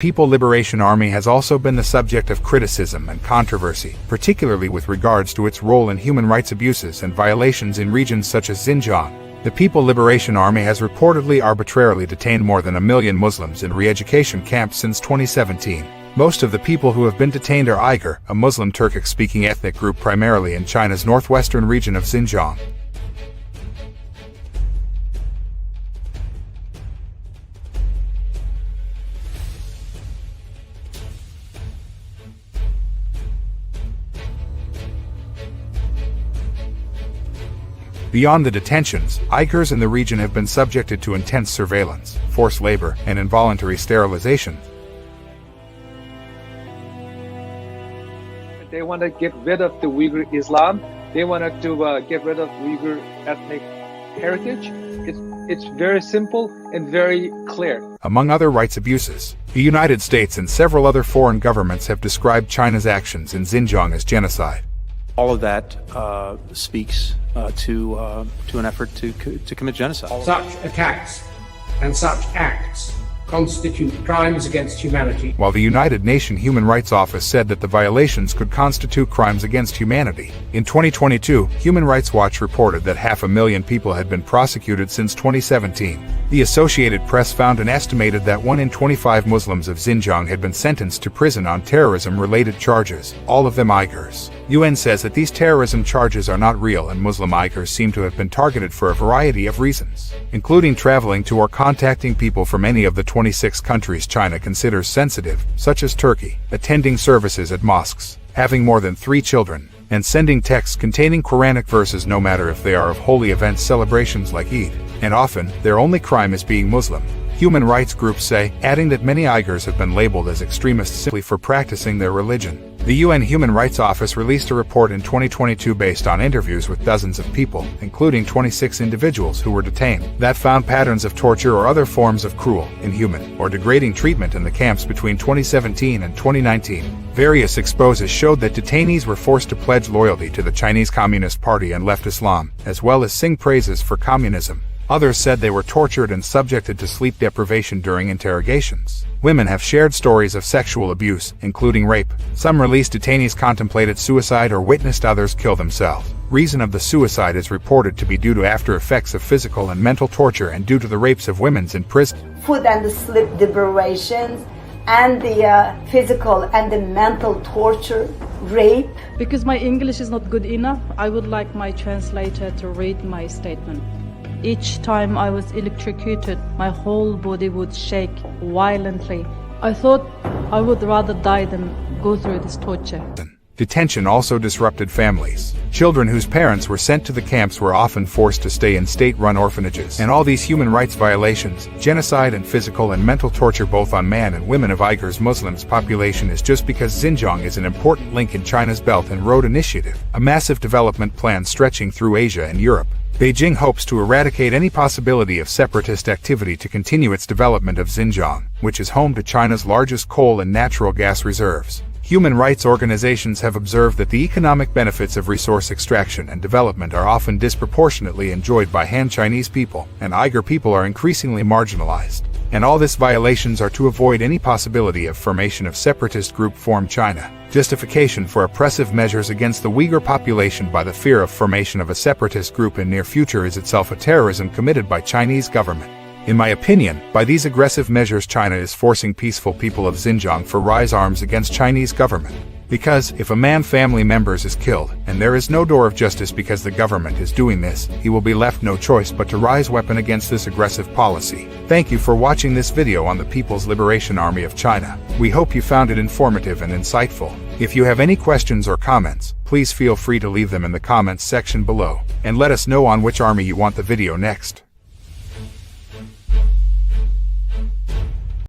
People's Liberation Army has also been the subject of criticism and controversy, particularly with regards to its role in human rights abuses and violations in regions such as Xinjiang. The People's Liberation Army has reportedly arbitrarily detained more than 1 million Muslims in re-education camps since 2017. Most of the people who have been detained are Uighur, a Muslim Turkic-speaking ethnic group primarily in China's northwestern region of Xinjiang. Beyond the detentions, Uyghurs in the region have been subjected to intense surveillance, forced labor, and involuntary sterilization. They want to get rid of the Uyghur Islam. They wanted to get rid of Uyghur ethnic heritage. It's very simple and very clear. Among other rights abuses, the United States and several other foreign governments have described China's actions in Xinjiang as genocide. All of that speaks to an effort to commit genocide. Such attacks and such acts constitute crimes against humanity. While the United Nations Human Rights Office said that the violations could constitute crimes against humanity, in 2022, Human Rights Watch reported that 500,000 people had been prosecuted since 2017. The Associated Press found and estimated that 1 in 25 Muslims of Xinjiang had been sentenced to prison on terrorism-related charges, all of them Uyghurs. UN says that these terrorism charges are not real and Muslim Uyghurs seem to have been targeted for a variety of reasons, including traveling to or contacting people from any of the 26 countries China considers sensitive, such as Turkey, attending services at mosques, having more than 3 children, and sending texts containing Quranic verses no matter if they are of holy events celebrations like Eid, and often, their only crime is being Muslim. Human rights groups say, adding that many Uyghurs have been labeled as extremists simply for practicing their religion. The UN Human Rights Office released a report in 2022 based on interviews with dozens of people, including 26 individuals who were detained, that found patterns of torture or other forms of cruel, inhuman, or degrading treatment in the camps between 2017 and 2019. Various exposes showed that detainees were forced to pledge loyalty to the Chinese Communist Party and left Islam, as well as sing praises for communism. Others said they were tortured and subjected to sleep deprivation during interrogations. Women have shared stories of sexual abuse, including rape. Some released detainees contemplated suicide or witnessed others kill themselves. Reason of the suicide is reported to be due to after effects of physical and mental torture and due to the rapes of women in prison. Food and the sleep deprivations and the physical and the mental torture, rape. Because my English is not good enough, I would like my translator to read my statement. Each time I was electrocuted, my whole body would shake violently. I thought I would rather die than go through this torture. Detention also disrupted families. Children whose parents were sent to the camps were often forced to stay in state-run orphanages. And all these human rights violations, genocide and physical and mental torture both on man and women of Uyghurs Muslims population is just because Xinjiang is an important link in China's Belt and Road Initiative, a massive development plan stretching through Asia and Europe. Beijing hopes to eradicate any possibility of separatist activity to continue its development of Xinjiang, which is home to China's largest coal and natural gas reserves. Human rights organizations have observed that the economic benefits of resource extraction and development are often disproportionately enjoyed by Han Chinese people, and Uyghur people are increasingly marginalized. And all these violations are to avoid any possibility of formation of separatist group form China. Justification for oppressive measures against the Uyghur population by the fear of formation of a separatist group in near future is itself a terrorism committed by Chinese government. In my opinion, by these aggressive measures China is forcing peaceful people of Xinjiang to rise arms against Chinese government. Because, if a man family members is killed, and there is no door of justice because the government is doing this, he will be left no choice but to rise weapon against this aggressive policy. Thank you for watching this video on the People's Liberation Army of China. We hope you found it informative and insightful. If you have any questions or comments, please feel free to leave them in the comments section below, and let us know on which army you want the video next.